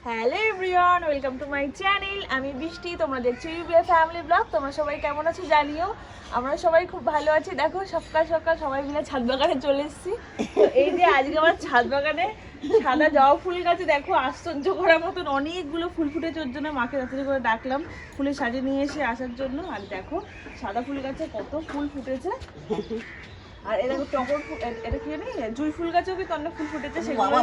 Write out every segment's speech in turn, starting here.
Hello everyone, welcome to my channel. আমি বৃষ্টি, তোমরা দেখছো ইউবিএ ফ্যামিলি ব্লগ। তোমরা সবাই কেমন আছো জানিও। আমরা সবাই খুব ভালো আছি। দেখো সকাল সকাল সবাই মিলে ছাদ বাগানে চলে এসেছি। তো এই যে আজকে আমার ছাদ বাগানে সাদা জবা ফুল গাছে দেখো আশ্চর্য করার মতন অনেকগুলো ফুল ফুটেছে। ওর জন্য মাকে তাড়াতাড়ি করে ডাকলাম ফুলে সাজিয়ে নিয়ে এসে আসার জন্য। আর দেখো সাদা ফুল গাছে কত ফুল ফুটেছে। আর এটা টগর ফুল, এটা কি জানি জুঁই ফুল গাছেও কিন্তু অনেক ফুল ফুটেছে। সেগুলো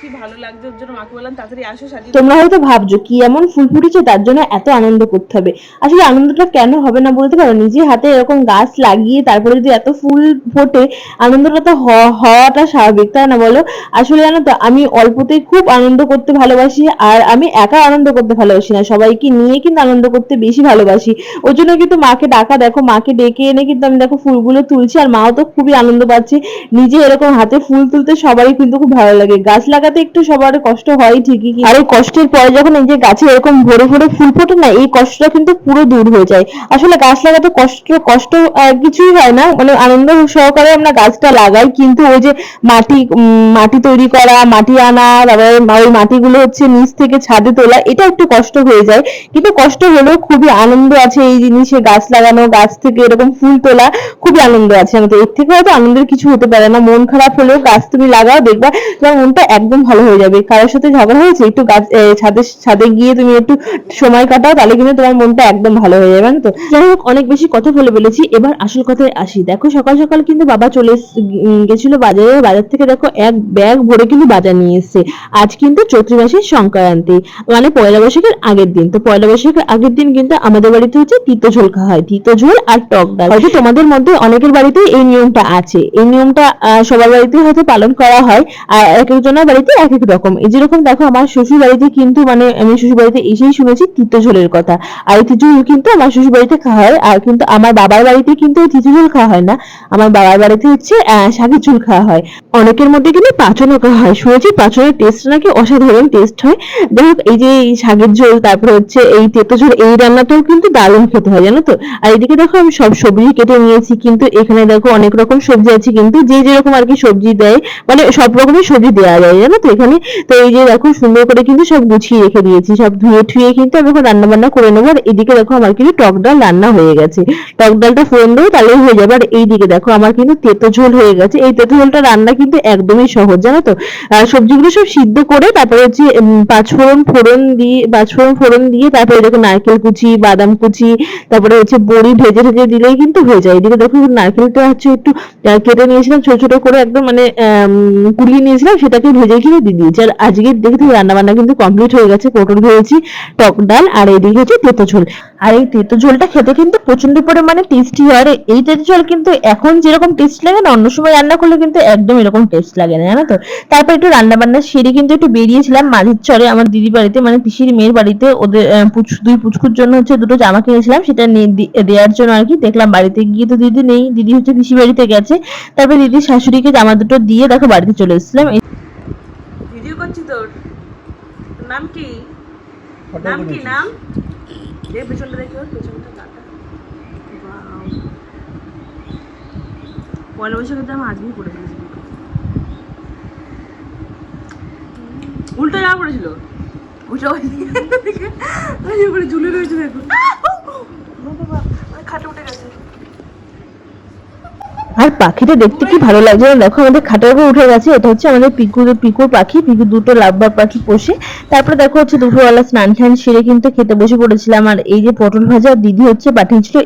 কি ভালো লাগছে, ওর জন্য মাকে বললাম তাড়াতাড়ি আসো সাজিয়ে। তোমরা হয়তো ভাবছো কি এমন ফুল ফুটেছে তার জন্য এত আনন্দ করতে হবে। আসলে আনন্দটা কেন হবে না বলতে পারো? নিজে হাতে এরকম গাছ লাগিয়ে তারপরে যদি এত ফুল ফোটে, আনন্দটা তো হওয়াটা স্বাভাবিক, তাই না বলো? আসলে জানো তো, আমি অল্পতেই খুব আনন্দ করতে ভালোবাসি। আর আমি একা আনন্দ করতে ভালোবাসি না, সবাইকে নিয়ে কিন্তু আনন্দ করতে বেশি ভালোবাসি। ওই জন্য কিন্তু মাকে ডাকা, দেখো মাকে ডেকে এনে কিন্তু আমি দেখো ফুলগুলো তুলছি। আর মাও তো খুবই আনন্দ পাচ্ছে। নিজে এরকম হাতে ফুল তুলতে সবারই কিন্তু খুব ভালো লাগে। গাছ লাগাতে একটু সবার কষ্ট হয় ঠিকই, আর এই কষ্টের পরে যখন এই যে গাছে এরকম ভরে ভরে ফুল ফোটে না, এই কষ্টটা কিন্তু পুরো দূর হয়ে যায়। আসলে গাছ লাগাতে কষ্ট কষ্ট কিছুই হয় না, মানে আনন্দ সহকারে আমরা গাছটা লাগাই। কিন্তু ওই যে মাটি তৈরি করা, মাটি আনা, তারপরে ওই মাটিগুলো হচ্ছে নিচ থেকে ছাদে তোলা, এটা একটু কষ্ট হয়ে যায়। কিন্তু কষ্ট হলেও খুবই আনন্দ আছে এই জিনিসে। গাছ লাগানো, গাছ থেকে এরকম ফুল তোলা, খুবই আনন্দ আছে। আমি তো এর থেকে হয়তো আনন্দের কিছু হতে পারে না। মন খারাপ হলেও গাছ তুমি লাগাও, দেখবা তোমার মনটা একদম ভালো হয়ে যাবে। কারোর সাথে ঝগড়া হয়েছে, একটু গাছ ছাদে গিয়ে তুমি একটু সময় কাটাও, তাহলে কিন্তু তোমার মনটা একদম ভালো হয়ে যাবে। জানো তো, যাই হোক, অনেক বেশি কথা বলে ফেলেছি, এবার আসল কথায় আসি। দেখো সকাল সকাল কিন্তু বাবা গেছিল বাজারে। বাজার থেকে দেখো এক ব্যাগ ভরে কিন্তু বাজার নিয়ে এসেছে। আজ কিন্তু চৈত্র মাসের সংক্রান্তি, মানে পয়লা বৈশাখের আগের দিন। তো পয়লা বৈশাখের আগের দিন কিন্তু আমাদের বাড়িতে হচ্ছে তিতো ঝোল খাওয়া হয়, তিতো ঝোল আর টক ডাল। হয়তো তোমাদের মধ্যে অনেকের বাড়িতে এই নিয়মটা আছে। এই নিয়মটা সবার বাড়িতে হয়তো পালন করা হয়। আর এক একজনের বাড়িতে এক এক রকম। এই যেরকম দেখো আমার শ্বশুর বাড়িতে কিন্তু, মানে আমি শ্বশুর বাড়িতে এসেই শুনেছি তিতো ঝোলের কথা। আর এই তিতো ঝোল কিন্তু আমার শ্বশুর বাড়িতে খাওয়া হয়। আর কিন্তু আমার বাবার বাড়িতে কিন্তু এই তিতো ঝোল খাওয়া হয় না। আমার বাবার বাড়িতে হচ্ছে শাকের ঝোল খাওয়া হয়। অনেকের মধ্যে কিন্তু পাঁচনও খাওয়া হয়, শুনেছি পাঁচনের টেস্ট নাকি অসাধারণ টেস্ট হয়। যাই হোক, এই যে এই শাকের ঝোল, তারপরে হচ্ছে এই তেতো ঝোল, এই রান্নাটাও কিন্তু দারুণ খেতে হয়, জানো তো। আর এদিকে দেখো আমি সব সবজি কেটে নিয়েছি। কিন্তু এখানে দেখো অনেক রকম সবজি আছে, কিন্তু যে যেরকম আর কি সবজি দেয়, মানে সব রকমের সবজি দেওয়া যায়, জানো তো এখানে। তো এই যে দেখো সুন্দর করে কিন্তু সব গুছিয়ে রেখে দিয়েছি, সব ধুয়ে ঠুয়ে কিন্তু আমি এখন রান্না বান্না করে নেবো। আর এদিকে দেখো আমার কিন্তু টক ডাল রান্না হয়ে গেছে। টক ডালটা ফোড়ন দেবো, তাহলেই হয়ে যাবে। আর এইদিকে দেখো আমার কিন্তু তেতো ঝোল হয়ে গেছে। এই তেতো ঝোলটা রান্না কিন্তু একদমই সহজ, জানো তো। সবজিগুলো সব সিদ্ধ করে তারপরে হচ্ছে পাঁচফোড়ন ফোড়ন দিয়ে তারপরে দেখো নারকেল কুচি, বাদাম কুচি, তারপরে হচ্ছে বড়ি ভেজে ভেজে দিলেই কিন্তু হয়ে যায়। এদিকে দেখো নারকেলটা হচ্ছে একটু কেটে নিয়েছিলাম ছোট ছোট করে, একদম মানে কুড়িয়ে নিয়েছিলাম, সেটাকে ভেজে কিনে দিয়ে দিয়েছি। আর আজকে দেখি রান্না বান্না কিন্তু কমপ্লিট হয়ে গেছে। পটল ভেজেছি, টক ডাল, আর এদিকে হচ্ছে তেতো ঝোল। আর এই তেতো ঝোলটা খেতে কিন্তু প্রচন্ড পরিমাণে টেস্টি হয়। আর এই তেতো ঝোল কিন্তু এখন যেরকম টেস্ট লাগে না, অন্য সময় রান্না করলে কিন্তু একদম এরকম টেস্ট লাগে না, জানো তো। তারপর একটু রান্না বান্না সেরে কিন্তু একটু বেরিয়েছিলাম মাঝের চরে আমার দিদি বাড়িতে, মানে পিসির মেয়ের বাড়িতে। ওদের দুই পুচকুর জন্য হচ্ছে দুটো জামা কিনেছিলাম, সেটা দেওয়ার জন্য আর কি। দেখলাম বাড়িতে গিয়ে তো দিদি নেই, দিদি হচ্ছে পিসি বাড়িতে গেছে। তারপর দিদির শাশুড়িকে জামা দুটো দিয়ে দেখো বাড়িতে চলে এসেছিলাম। ভিডিও করছি তোর। নাম কি? নাম কি? নাম দেখ, পেছনটা দেখো, পেছনটা কাটা। পয়লা বৈশাখের দাম আজকেই পড়ে ফেলেছি। উল্টো জামা পড়েছিল, ওটা ওই ঝুলে রয়েছে দেখো। খাটে উঠে গেছে। আর পাখিটা দেখতে কি ভালো লাগছে, দেখো আমাদের খাটের উপর উঠে গেছে। এটা হচ্ছে আমাদের পিকুর পাখি। পিকু দুটো লাভবার পাখি পোষে। তারপরে দেখো হচ্ছে দুপুরবেলা স্নান টান সেরে কিন্তু খেতে বসে পড়েছিলাম। আর এই যে পটল ভাজা দিদি হচ্ছে পাঠিয়েছিল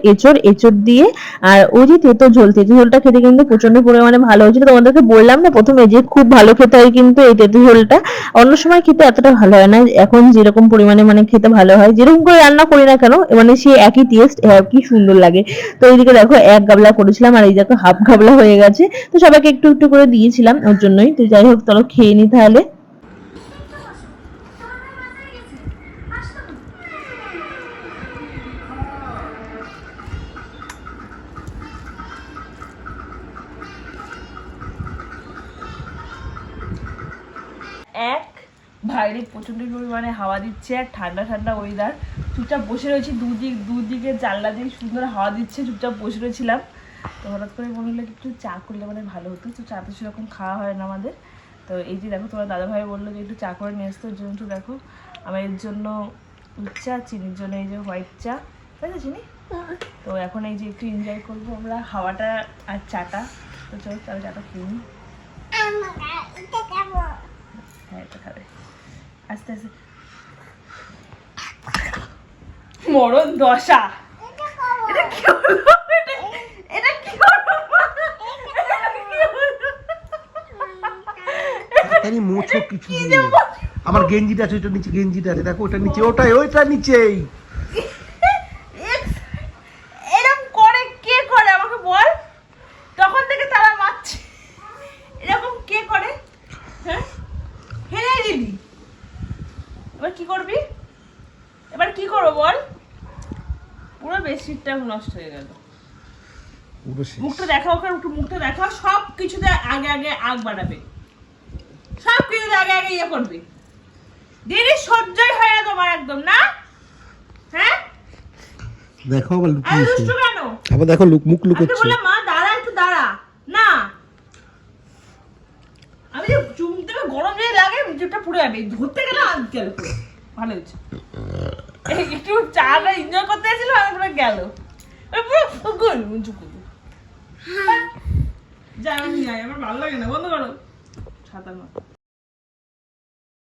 এঁচড় দিয়ে। আর ওই যে তেতো ঝোলটা খেতে কিন্তু প্রচন্ড পরিমাণে ভালো হয়েছিল। তোমাদেরকে বললাম না প্রথমে যে খুব ভালো খেতে হয় কিন্তু এই তেতো ঝোলটা। অন্য সময় খেতে এতটা ভালো হয় না, এখন যেরকম পরিমাণে মানে খেতে ভালো হয়, যেরকম করে রান্না করি না কেন, মানে সে একই টেস্ট, কি সুন্দর লাগে। তো এইদিকে দেখো এক গাবলা করেছিলাম, আর এই দেখো হাফ গাবলা হয়ে গেছে। তো সবাইকে একটু একটু করে দিয়েছিলাম ওর জন্যই। তো যাই হোক, চলো খেয়ে নি তাহলে। এক বাইরে প্রচন্ড পরিমাণে হাওয়া দিচ্ছে আর ঠান্ডা ঠান্ডা ওয়েদার। চুপচাপ বসে রয়েছি, দুদিকে জানলা দিয়ে সুন্দর হাওয়া দিচ্ছে, চুপচাপ বসে রয়েছিলাম। তো হঠাৎ করে মনে হলো একটু চা করলে মানে ভালো হতো। তো চা তো সেরকম খাওয়া হয় না আমাদের। তো তো এই যে দেখো তোমার দাদাভাই বললো যে একটু চা করে নিয়ে আসতে, ওর জন্য একটু দেখো আমার এর জন্য চা, চিনির জন্য এই যে হোয়াইট চা, বুঝেছো চিনি? তো এখন এই যে একটু এনজয় করবো আমরা হাওয়াটা আর চাটা। তো চলো তাহলে চাটা খেয়ে নিই। হ্যাঁ এটা খাবে আস্তে আস্তে। মরণ দশা, এটা কি হলো? এটা কি হলো? তাই মোছো কিছু নেই। আমার গেঞ্জিটা আছে, ওইটা নিচে গেঞ্জিটা আছে, দেখো ওটা নিচে, ওইটা নিচেই। এরকম করে কে করে আমাকে বল? তখন থেকে তারা মারছে, এরকম কে করে? হ্যাঁ ফেলে দিবি, এবার কি করবি? এবার কি করবো বল? পুরো বেডশিটটা নষ্ট হয়ে গেল। মুখটা দেখাও, ওকে একটু মুখটা দেখাও। সব কিছুতে আগে আগে আগ বাড়াবে, সব কিছুতে আগে আগে ইয়ে করবে। দেরি সহ্যই হয় না তোমার একদম, না? হ্যাঁ দেখো আবার আরে লুকিয়েছে, দুষ্টু কেন? আবার দেখো মুখ আমি তো লুকোচ্ছে। বললাম মা দাঁড়া, একটু দাঁড়া না। আমি যে চুম থেকে গরম যে লাগে মুখটা পুড়ে যাবে, ধরতে গেলে আজ গেল পুরো। ভালো হয়েছে, এই একটু চাটা এনজয় করতে এসেছিল, আমি পুরো গেল পুরো গোল মুচুকু। যাই আমি নিয়ে আয়, আমার ভালো লাগে না, বন্ধ করো ছাতা না।